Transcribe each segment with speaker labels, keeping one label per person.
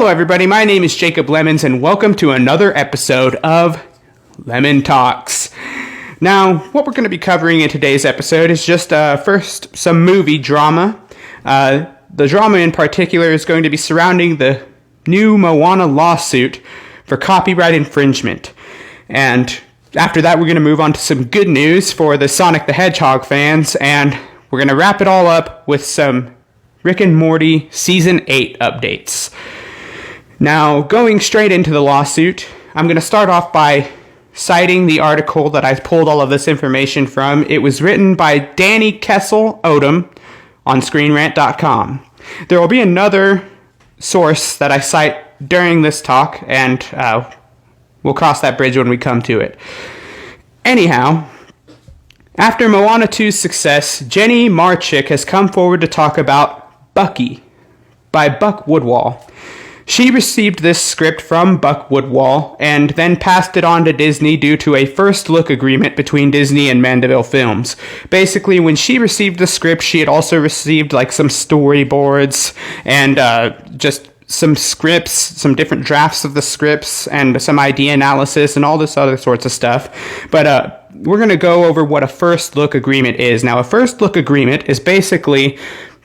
Speaker 1: Hello everybody, my name is Jacob Lemons and welcome to another episode of LemonTalks. Now, what we're going to be covering in today's episode is just first some movie drama. The drama in particular is going to be surrounding the new Moana lawsuit for copyright infringement. And after that, we're going to move on to some good news for the Sonic the Hedgehog fans, and we're going to wrap it all up with some Rick and Morty Season 8 updates. Now, going straight into the lawsuit, I'm going to start off by citing the article that I pulled all of this information from. It was written by Danny Kessel Odom on ScreenRant.com. There will be another source that I cite during this talk, and we'll cross that bridge when we come to it. Anyhow, after Moana 2's success, Jenny Marchick has come forward to talk about Bucky by Buck Woodwall. She received this script from Buck Woodwall and then passed it on to Disney due to a first look agreement between Disney and Mandeville Films. Basically, when she received the script, she had also received like some storyboards and just some scripts, some different drafts of the scripts and some idea analysis and all this other sorts of stuff. But we're going to go over what a first look agreement is. Now, a first look agreement is basically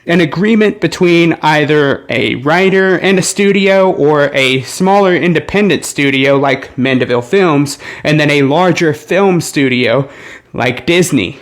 Speaker 1: an agreement between either a writer and a studio or a smaller independent studio like Mandeville Films and then a larger film studio like Disney.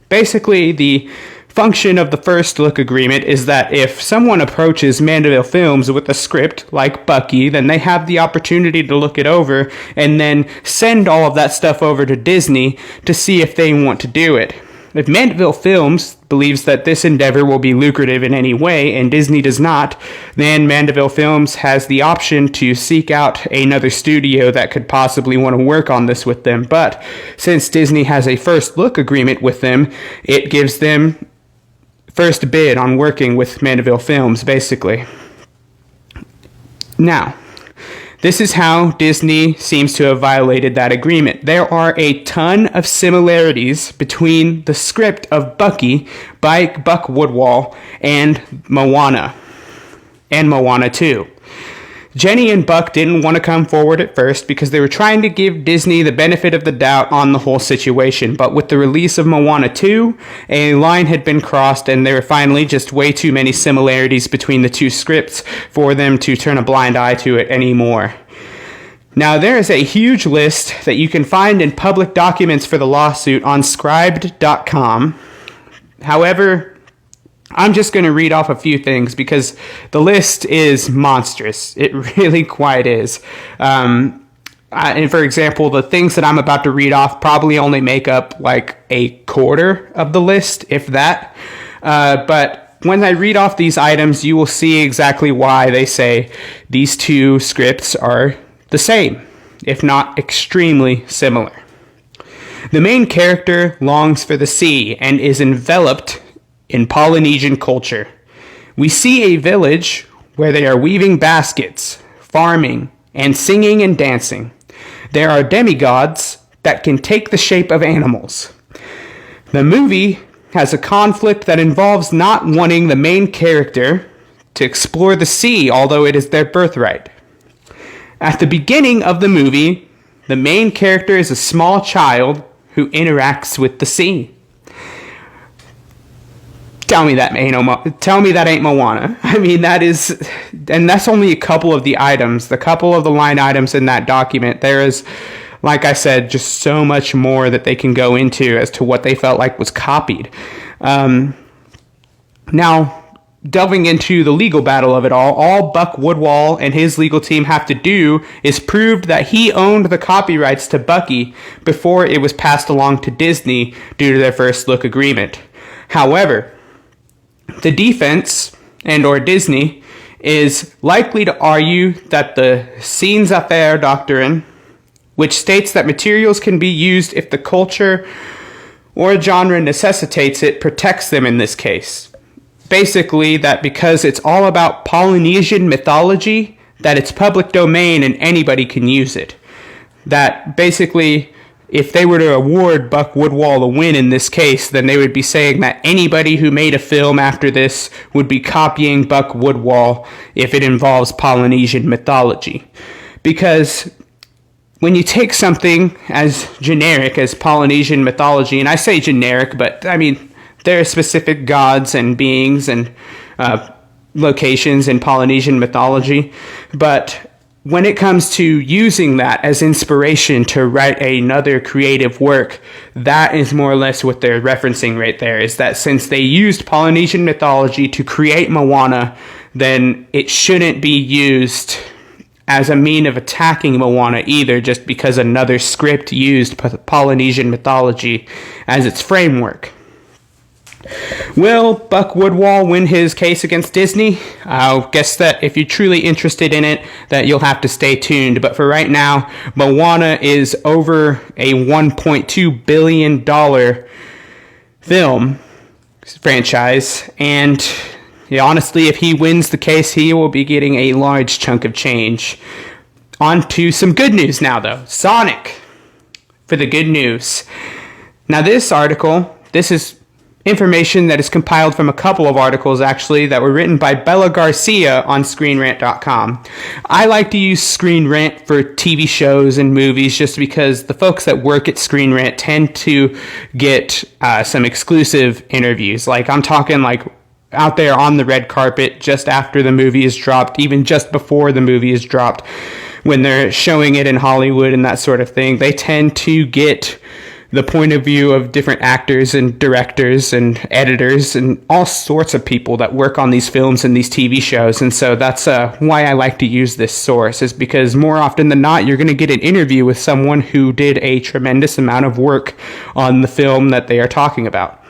Speaker 1: Basically, the function of the first look agreement is that if someone approaches Mandeville Films with a script like Bucky, then they have the opportunity to look it over and then send all of that stuff over to Disney to see if they want to do it. If Mandeville Films believes that this endeavor will be lucrative in any way and Disney does not, then Mandeville Films has the option to seek out another studio that could possibly want to work on this with them. But since Disney has a first look agreement with them, it gives them first bid on working with Mandeville Films, basically. Now, this is how Disney seems to have violated that agreement. There are a ton of similarities between the script of Bucky by Buck Woodwall and Moana 2. Jenny and Buck didn't want to come forward at first because they were trying to give Disney the benefit of the doubt on the whole situation. But with the release of Moana 2, a line had been crossed and there were finally just way too many similarities between the two scripts for them to turn a blind eye to it anymore. Now, there is a huge list that you can find in public documents for the lawsuit on scribed.com. However, I'm just going to read off a few things because the list is monstrous. It really quite is. And for example, the things that I'm about to read off probably only make up like a quarter of the list, if that. But when I read off these items, you will see exactly why they say these two scripts are the same, if not extremely similar. The main character longs for the sea and is enveloped in Polynesian culture. We see a village where they are weaving baskets, farming, and singing and dancing. There are demigods that can take the shape of animals. The movie has a conflict that involves not wanting the main character to explore the sea, although it is their birthright. At the beginning of the movie, the main character is a small child who interacts with the sea. Tell me that ain't Moana. I mean, and that's only a couple of the items, the couple of the line items in that document. There is, like I said, just so much more that they can go into as to what they felt like was copied. Now, delving into the legal battle of it all Buck Woodwall and his legal team have to do is prove that he owned the copyrights to Bucky before it was passed along to Disney due to their first look agreement. However, the defense and/or Disney is likely to argue that the Scenes Affaire doctrine, which states that materials can be used if the culture or genre necessitates it, protects them in this case. Basically, that because it's all about Polynesian mythology, that it's public domain and anybody can use it. That basically if they were to award Buck Woodwall a win in this case, then they would be saying that anybody who made a film after this would be copying Buck Woodwall if it involves Polynesian mythology. Because when you take something as generic as Polynesian mythology, and I say generic, but I mean, there are specific gods and beings and locations in Polynesian mythology, but when it comes to using that as inspiration to write another creative work, that is more or less what they're referencing right there, is that since they used Polynesian mythology to create Moana, then it shouldn't be used as a mean of attacking Moana either, just because another script used Polynesian mythology as its framework. Will Buck Woodwall win his case against Disney? I'll guess that if you're truly interested in it, that you'll have to stay tuned. But for right now, Moana is over a $1.2 billion film franchise. And honestly, if he wins the case, he will be getting a large chunk of change. On to some good news now, though. Sonic for the good news. Now, this is information that is compiled from a couple of articles, actually, that were written by Bella Garcia on ScreenRant.com. I like to use Screen Rant for TV shows and movies just because the folks that work at Screen Rant tend to get some exclusive interviews. Like, I'm talking like out there on the red carpet just after the movie is dropped, even just before the movie is dropped, when they're showing it in Hollywood and that sort of thing. They tend to get the point of view of different actors and directors and editors and all sorts of people that work on these films and these TV shows. And so that's why I like to use this source, is because more often than not, you're going to get an interview with someone who did a tremendous amount of work on the film that they are talking about.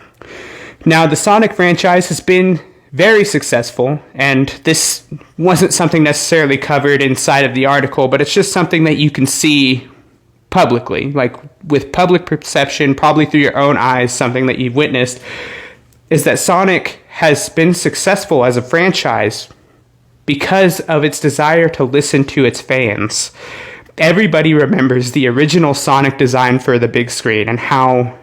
Speaker 1: Now, the Sonic franchise has been very successful, and this wasn't something necessarily covered inside of the article, but it's just something that you can see publicly, like with public perception, probably through your own eyes, something that you've witnessed, is that Sonic has been successful as a franchise because of its desire to listen to its fans. Everybody remembers the original Sonic design for the big screen and how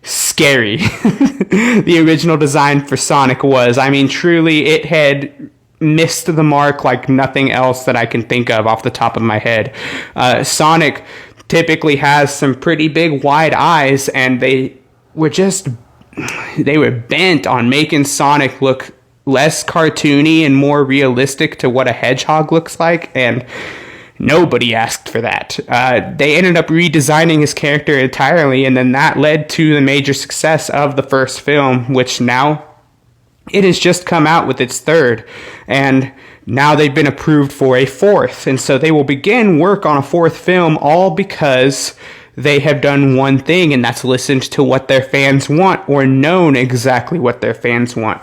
Speaker 1: scary the original design for Sonic was. I mean, truly, it had missed the mark like nothing else that I can think of off the top of my head. Sonic typically has some pretty big wide eyes, and they were bent on making Sonic look less cartoony and more realistic to what a hedgehog looks like, and nobody asked for that. They ended up redesigning his character entirely, and then that led to the major success of the first film, which now it has just come out with its third, and now they've been approved for a fourth, and so they will begin work on a fourth film, all because they have done one thing, and that's listened to what their fans want, or known exactly what their fans want.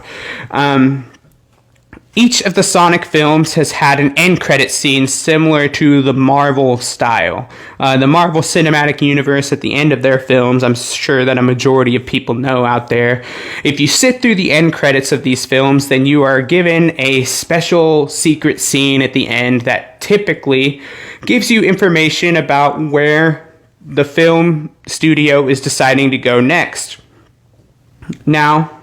Speaker 1: Each of the Sonic films has had an end credit scene similar to the Marvel style. The Marvel Cinematic Universe at the end of their films, I'm sure that a majority of people know out there. If you sit through the end credits of these films, then you are given a special secret scene at the end that typically gives you information about where the film studio is deciding to go next. Now,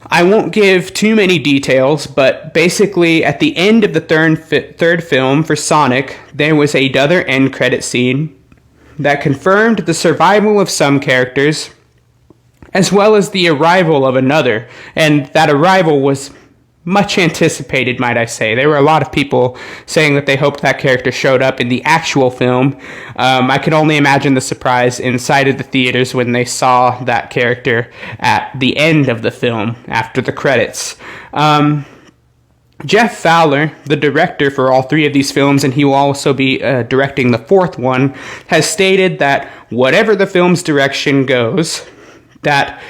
Speaker 1: I won't give too many details, but basically at the end of the third film for Sonic, there was another end credit scene that confirmed the survival of some characters, as well as the arrival of another. And that arrival was much anticipated, might I say. There were a lot of people saying that they hoped that character showed up in the actual film. I could only imagine the surprise inside of the theaters when they saw that character at the end of the film, after the credits. Jeff Fowler, the director for all three of these films, and he will also be directing the fourth one, has stated that whatever the film's direction goes, that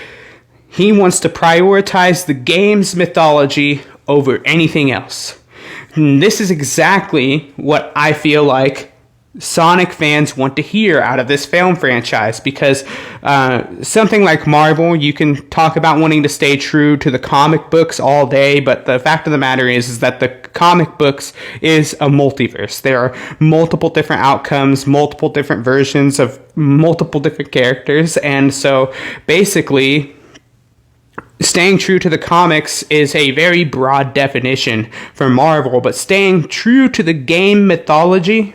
Speaker 1: he wants to prioritize the game's mythology over anything else. And this is exactly what I feel like Sonic fans want to hear out of this film franchise, because something like Marvel, you can talk about wanting to stay true to the comic books all day, but the fact of the matter is that the comic books is a multiverse. There are multiple different outcomes, multiple different versions of multiple different characters, and so basically staying true to the comics is a very broad definition for Marvel, but staying true to the game mythology,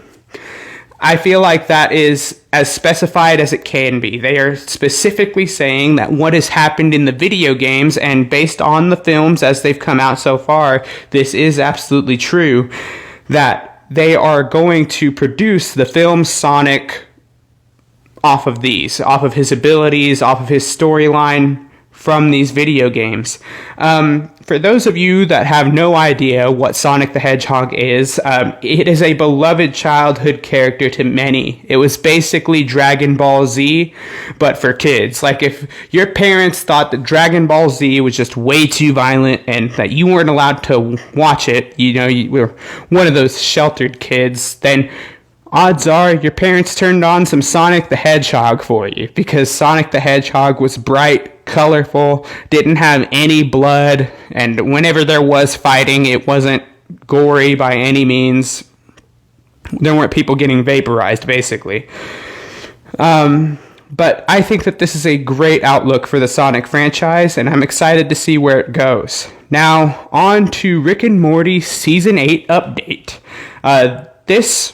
Speaker 1: I feel like that is as specified as it can be. They are specifically saying that what has happened in the video games, and based on the films as they've come out so far, this is absolutely true, that they are going to produce the film Sonic off of his abilities, off of his storyline from these video games. For those of you that have no idea what Sonic the Hedgehog is, it is a beloved childhood character to many. It was basically Dragon Ball Z, but for kids. Like, if your parents thought that Dragon Ball Z was just way too violent and that you weren't allowed to watch it, you were one of those sheltered kids, then odds are your parents turned on some Sonic the Hedgehog for you, because Sonic the Hedgehog was bright, colorful, didn't have any blood, and whenever there was fighting, it wasn't gory by any means. There weren't people getting vaporized, basically. But I think that this is a great outlook for the Sonic franchise, and I'm excited to see where it goes. Now, on to Rick and Morty Season 8 update. This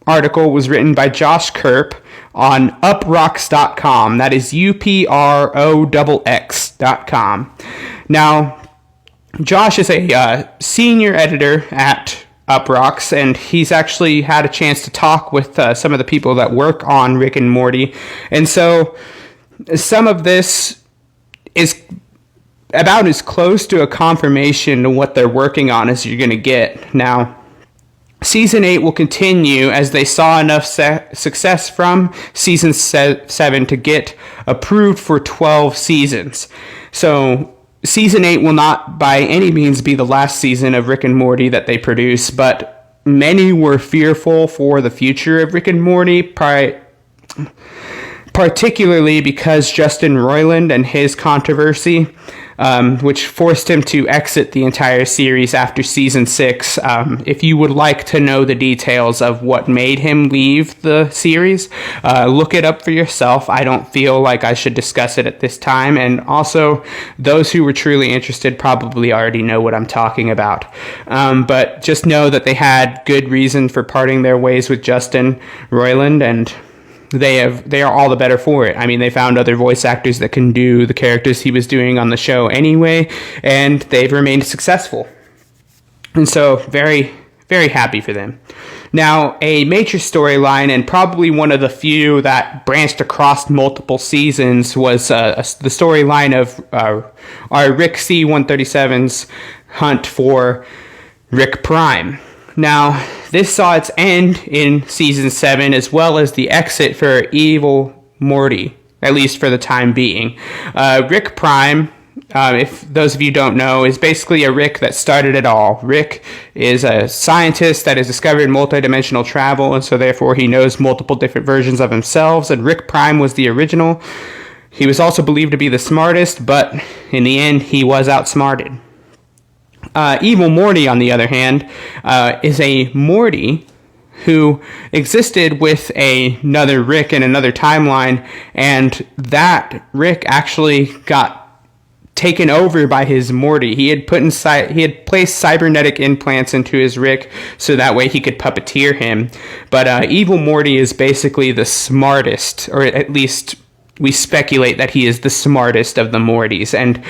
Speaker 1: article was written by Josh Kerp on uproxx.com. That is UPROXX.com. Now, Josh is a senior editor at Uproxx, and he's actually had a chance to talk with some of the people that work on Rick and Morty. And so some of this is about as close to a confirmation to what they're working on as you're going to get. Now, Season 8 will continue as they saw enough success from Season 7 to get approved for 12 seasons. So Season 8 will not by any means be the last season of Rick and Morty that they produce, but many were fearful for the future of Rick and Morty, particularly because Justin Roiland and his controversy, which forced him to exit the entire series after Season 6. If you would like to know the details of what made him leave the series, look it up for yourself. I don't feel like I should discuss it at this time, and also, those who were truly interested probably already know what I'm talking about. But just know that they had good reason for parting their ways with Justin Roiland, and they are all the better for it. I mean, they found other voice actors that can do the characters he was doing on the show anyway, and they've remained successful. And so, very, very happy for them. Now, a major storyline, and probably one of the few that branched across multiple seasons, was the storyline of our Rick C-137's hunt for Rick Prime. Now, this saw its end in Season 7, as well as the exit for Evil Morty, at least for the time being. Rick Prime, if those of you don't know, is basically a Rick that started it all. Rick is a scientist that has discovered multidimensional travel, and so therefore he knows multiple different versions of himself, and Rick Prime was the original. He was also believed to be the smartest, but in the end, he was outsmarted. Evil Morty, on the other hand, is a Morty who existed with another Rick in another timeline, and that Rick actually got taken over by his Morty. He had placed cybernetic implants into his Rick so that way he could puppeteer him. But Evil Morty is basically the smartest, or at least we speculate that he is the smartest of the Mortys. And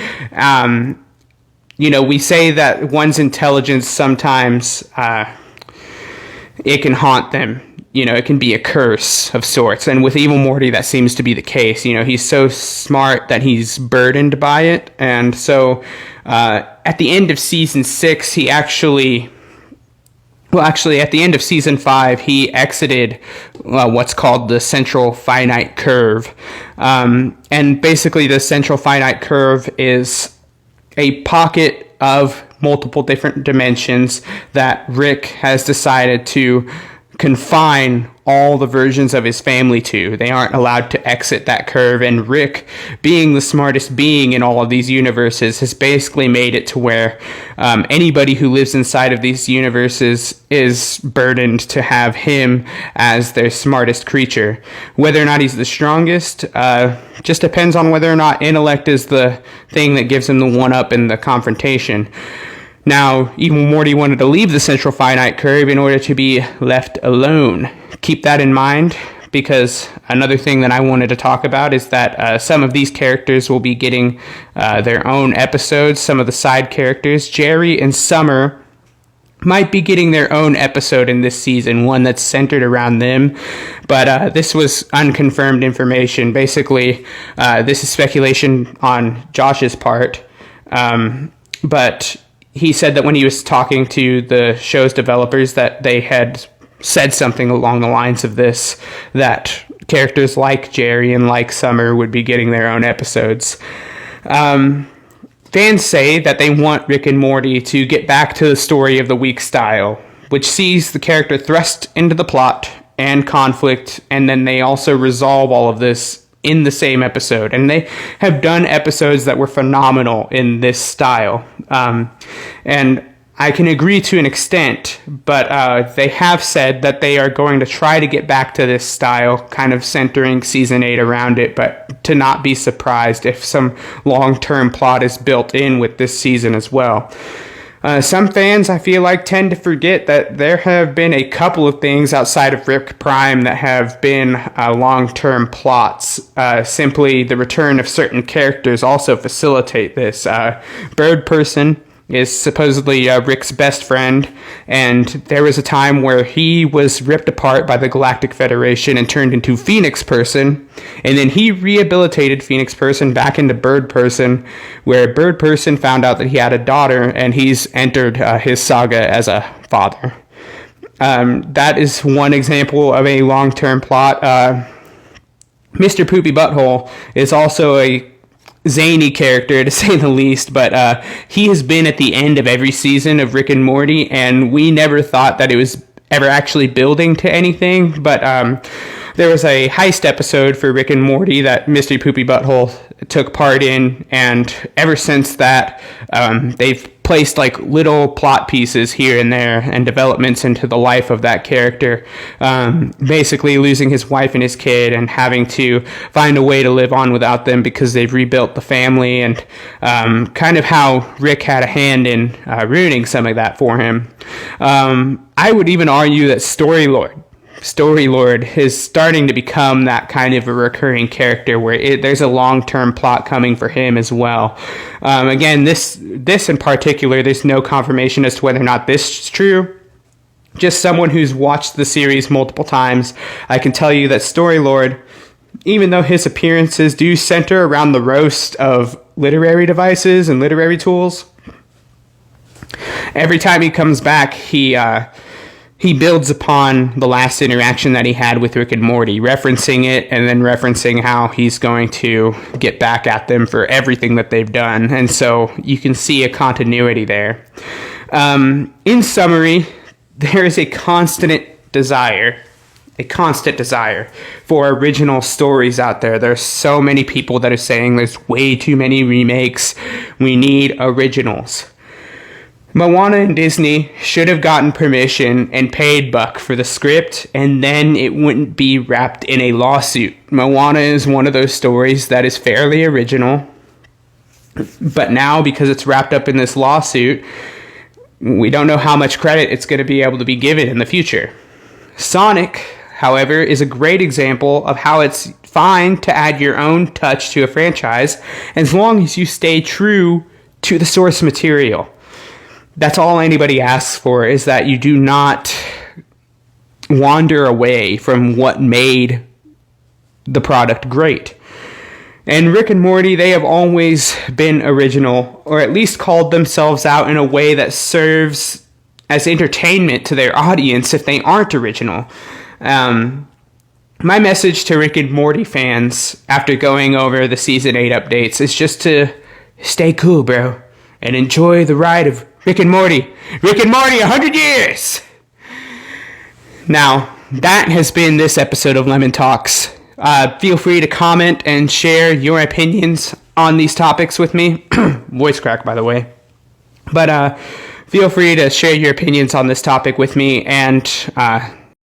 Speaker 1: we say that one's intelligence sometimes, it can haunt them. It can be a curse of sorts. And with Evil Morty, that seems to be the case. He's so smart that he's burdened by it. And so at the end of Season 6, at the end of Season 5, he exited what's called the Central Finite Curve. And basically, the Central Finite Curve is a pocket of multiple different dimensions that Rick has decided to confine all the versions of his family to. They aren't allowed to exit that curve, and Rick, being the smartest being in all of these universes, has basically made it to where anybody who lives inside of these universes is burdened to have him as their smartest creature. Whether or not he's the strongest just depends on whether or not intellect is the thing that gives him the one-up in the confrontation. Now, even Morty wanted to leave the central finite curve in order to be left alone. Keep that in mind, because another thing that I wanted to talk about is that some of these characters will be getting their own episodes. Some of the side characters, Jerry and Summer, might be getting their own episode in this season, one that's centered around them. But this was unconfirmed information. Basically, this is speculation on Josh's part. But he said that when he was talking to the show's developers that they had said something along the lines of this, that characters like Jerry and like Summer would be getting their own episodes. Fans say that they want Rick and Morty to get back to the story of the week style, which sees the character thrust into the plot and conflict, and then they also resolve all of this in the same episode. And they have done episodes that were phenomenal in this style. And I can agree to an extent, but they have said that they are going to try to get back to this style, kind of centering season 8 around it, but to not be surprised if some long-term plot is built in with this season as well. Some fans, I feel like, tend to forget that there have been a couple of things outside of Rick Prime that have been long-term plots. Simply, the return of certain characters also facilitate this. Bird Person is supposedly Rick's best friend, and there was a time where he was ripped apart by the Galactic Federation and turned into Phoenix Person, and then he rehabilitated Phoenix Person back into Bird Person, where Bird Person found out that he had a daughter, and he's entered his saga as a father. That is one example of a long-term plot. Mr. Poopy Butthole is also a zany character, to say the least, but he has been at the end of every season of Rick and Morty, and we never thought that it was ever actually building to anything, but there was a heist episode for Rick and Morty that Mr. Poopy Butthole took part in, and ever since that, they've placed like little plot pieces here and there and developments into the life of that character, basically losing his wife and his kid and having to find a way to live on without them because they've rebuilt the family, and kind of how Rick had a hand in ruining some of that for him. I would even argue that Story Lord is starting to become that kind of a recurring character where there's a long-term plot coming for him as well. Again, this in particular, there's no confirmation as to whether or not this is true. Just someone who's watched the series multiple times, I can tell you that Story Lord, even though his appearances do center around the roast of literary devices and literary tools, every time he comes back, he builds upon the last interaction that he had with Rick and Morty, referencing it and then referencing how he's going to get back at them for everything that they've done. And so you can see a continuity there. In summary, there is a constant desire for original stories out there. There's so many people that are saying there's way too many remakes. We need originals. Moana and Disney should have gotten permission and paid Buck for the script, and then it wouldn't be wrapped in a lawsuit. Moana is one of those stories that is fairly original, but now because it's wrapped up in this lawsuit, we don't know how much credit it's going to be able to be given in the future. Sonic, however, is a great example of how it's fine to add your own touch to a franchise as long as you stay true to the source material. That's all anybody asks for, is that you do not wander away from what made the product great. And Rick and Morty, they have always been original, or at least called themselves out in a way that serves as entertainment to their audience if they aren't original. My message to Rick and Morty fans after going over the Season 8 updates is just to stay cool, bro, and enjoy the ride of Rick and Morty. Rick and Morty, 100 years! Now, that has been this episode of Lemon Talks. Feel free to comment and share your opinions on these topics with me. Voice crack, by the way. But feel free to share your opinions on this topic with me, and